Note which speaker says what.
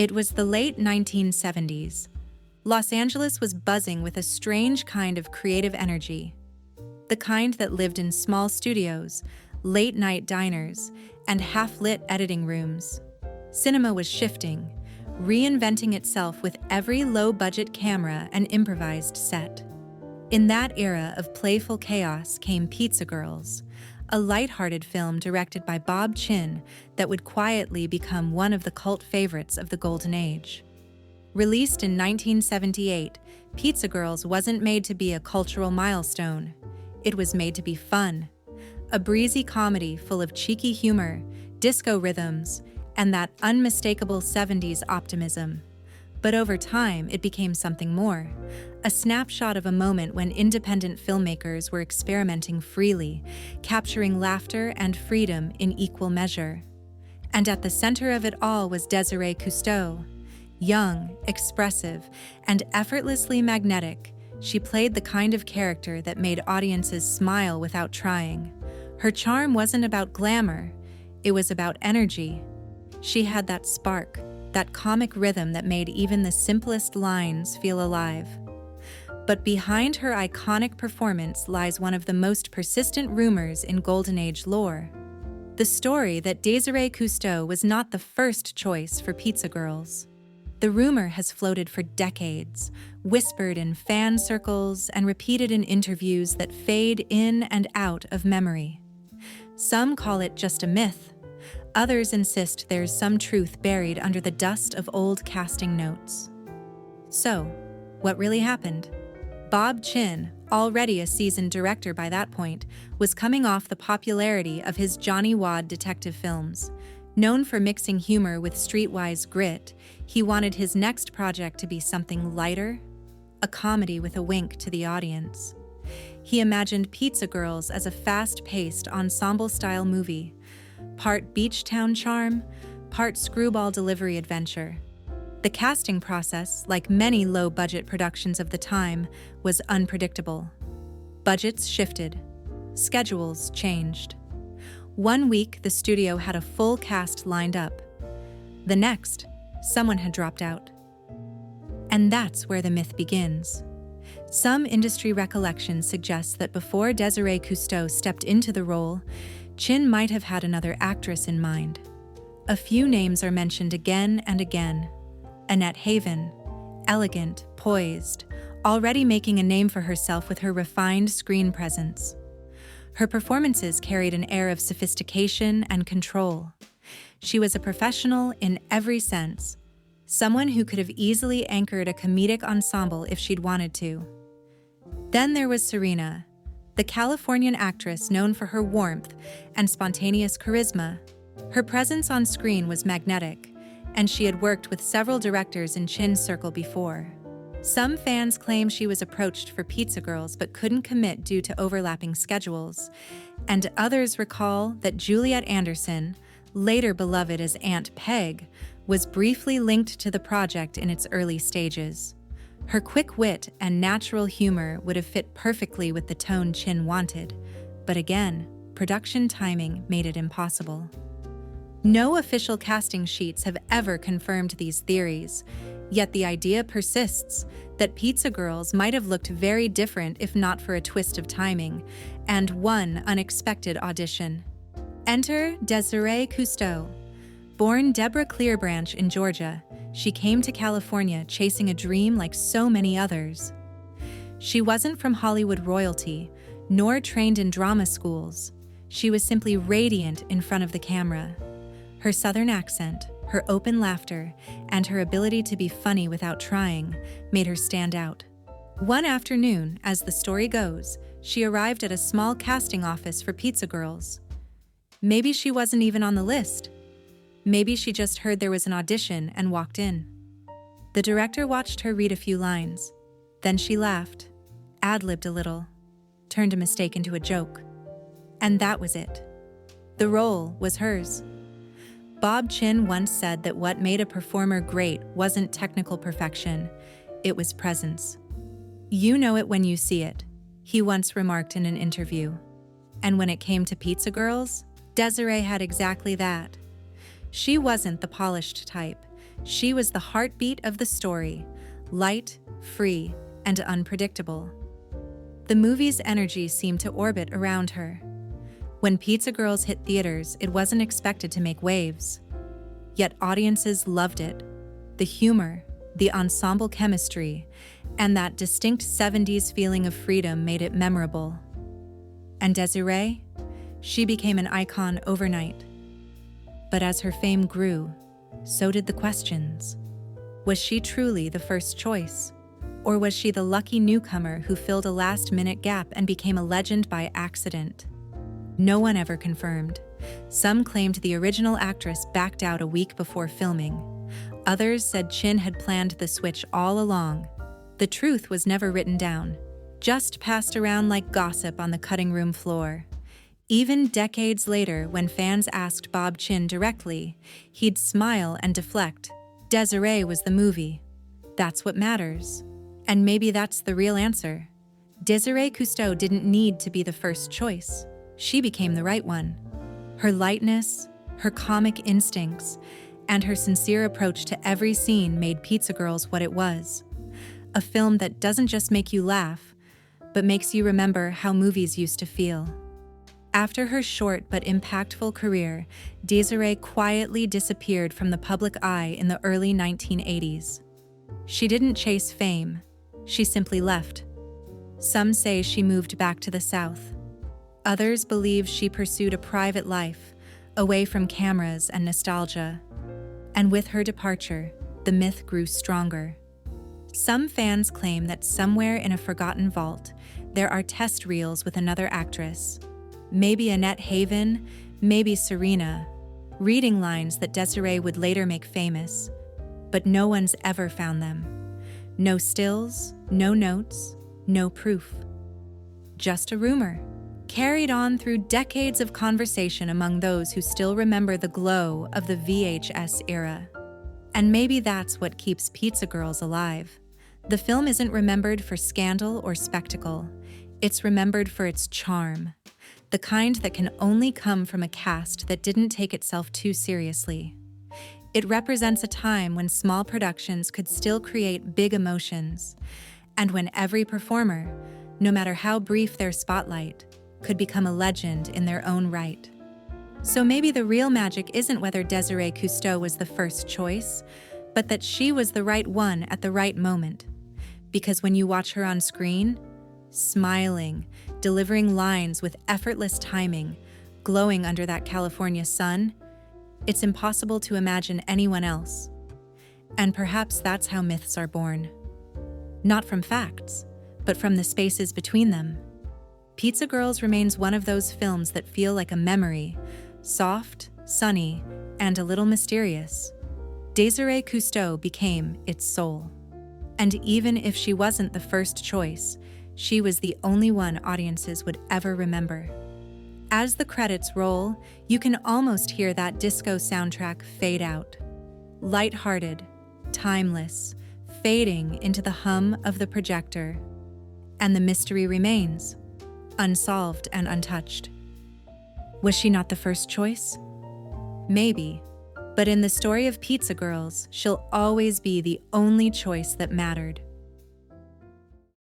Speaker 1: It was the late 1970s. Los Angeles was buzzing with a strange kind of creative energy. The kind that lived in small studios, late-night diners, and half-lit editing rooms. Cinema was shifting, reinventing itself with every low-budget camera and improvised set. In that era of playful chaos came Pizza Girls, a lighthearted film directed by Bob Chin that would quietly become one of the cult favorites of the Golden Age. Released in 1978, Pizza Girls wasn't made to be a cultural milestone. It was made to be fun. A breezy comedy full of cheeky humor, disco rhythms, and that unmistakable 70s optimism. But over time, it became something more. A snapshot of a moment when independent filmmakers were experimenting freely, capturing laughter and freedom in equal measure. And at the center of it all was Desireé Cousteau. Young, expressive, and effortlessly magnetic, she played the kind of character that made audiences smile without trying. Her charm wasn't about glamour, it was about energy. She had that spark, that comic rhythm that made even the simplest lines feel alive. But behind her iconic performance lies one of the most persistent rumors in Golden Age lore. The story that Desireé Cousteau was not the first choice for Pizza Girls. The rumor has floated for decades, whispered in fan circles and repeated in interviews that fade in and out of memory. Some call it just a myth. Others insist there's some truth buried under the dust of old casting notes. So, what really happened? Bob Chin, already a seasoned director by that point, was coming off the popularity of his Johnny Wad detective films. Known for mixing humor with streetwise grit, he wanted his next project to be something lighter, a comedy with a wink to the audience. He imagined Pizza Girls as a fast-paced ensemble-style movie, part beach town charm, part screwball delivery adventure. The casting process, like many low-budget productions of the time, was unpredictable. Budgets shifted. Schedules changed. One week, the studio had a full cast lined up. The next, someone had dropped out. And that's where the myth begins. Some industry recollections suggest that before Desireé Cousteau stepped into the role, Chin might have had another actress in mind. A few names are mentioned again and again. Annette Haven, elegant, poised, already making a name for herself with her refined screen presence. Her performances carried an air of sophistication and control. She was a professional in every sense, someone who could have easily anchored a comedic ensemble if she'd wanted to. Then there was Serena, the Californian actress known for her warmth and spontaneous charisma. Her presence on screen was magnetic, and she had worked with several directors in Chin's circle before. Some fans claim she was approached for Pizza Girls but couldn't commit due to overlapping schedules, and others recall that Juliet Anderson, later beloved as Aunt Peg, was briefly linked to the project in its early stages. Her quick wit and natural humor would have fit perfectly with the tone Chin wanted, but again, production timing made it impossible. No official casting sheets have ever confirmed these theories, yet the idea persists that Pizza Girls might have looked very different if not for a twist of timing and one unexpected audition. Enter Desireé Cousteau. Born Deborah Clearbranch in Georgia, she came to California chasing a dream like so many others. She wasn't from Hollywood royalty, nor trained in drama schools. She was simply radiant in front of the camera. Her Southern accent, her open laughter, and her ability to be funny without trying made her stand out. One afternoon, as the story goes, she arrived at a small casting office for Pizza Girls. Maybe she wasn't even on the list. Maybe she just heard there was an audition and walked in. The director watched her read a few lines. Then she laughed, ad-libbed a little, turned a mistake into a joke. And that was it. The role was hers. Bob Chin once said that what made a performer great wasn't technical perfection, it was presence. You know it when you see it, he once remarked in an interview. And when it came to Pizza Girls, Desireé had exactly that. She wasn't the polished type. She was the heartbeat of the story, light, free, and unpredictable. The movie's energy seemed to orbit around her. When Pizza Girls hit theaters, it wasn't expected to make waves. Yet audiences loved it. The humor, the ensemble chemistry, and that distinct 70s feeling of freedom made it memorable. And Desireé? She became an icon overnight. But as her fame grew, so did the questions. Was she truly the first choice? Or was she the lucky newcomer who filled a last-minute gap and became a legend by accident? No one ever confirmed. Some claimed the original actress backed out a week before filming. Others said Chin had planned the switch all along. The truth was never written down, just passed around like gossip on the cutting room floor. Even decades later, when fans asked Bob Chin directly, he'd smile and deflect. Desireé was the movie. That's what matters. And maybe that's the real answer. Desireé Cousteau didn't need to be the first choice. She became the right one. Her lightness, her comic instincts, and her sincere approach to every scene made Pizza Girls what it was. A film that doesn't just make you laugh, but makes you remember how movies used to feel. After her short but impactful career, Desireé quietly disappeared from the public eye in the early 1980s. She didn't chase fame, she simply left. Some say she moved back to the South. Others believe she pursued a private life, away from cameras and nostalgia. And with her departure, the myth grew stronger. Some fans claim that somewhere in a forgotten vault, there are test reels with another actress. Maybe Annette Haven, maybe Serena, reading lines that Desireé would later make famous. But no one's ever found them. No stills, no notes, no proof. Just a rumor, carried on through decades of conversation among those who still remember the glow of the VHS era. And maybe that's what keeps Pizza Girls alive. The film isn't remembered for scandal or spectacle. It's remembered for its charm, the kind that can only come from a cast that didn't take itself too seriously. It represents a time when small productions could still create big emotions, and when every performer, no matter how brief their spotlight, could become a legend in their own right. So maybe the real magic isn't whether Desireé Cousteau was the first choice, but that she was the right one at the right moment. Because when you watch her on screen, smiling, delivering lines with effortless timing, glowing under that California sun, it's impossible to imagine anyone else. And perhaps that's how myths are born. Not from facts, but from the spaces between them. Pizza Girls remains one of those films that feel like a memory, soft, sunny, and a little mysterious. Desireé Cousteau became its soul. And even if she wasn't the first choice, she was the only one audiences would ever remember. As the credits roll, you can almost hear that disco soundtrack fade out. Lighthearted, timeless, fading into the hum of the projector. And the mystery remains, unsolved and untouched. Was she not the first choice? Maybe, but in the story of Pizza Girls, she'll always be the only choice that mattered.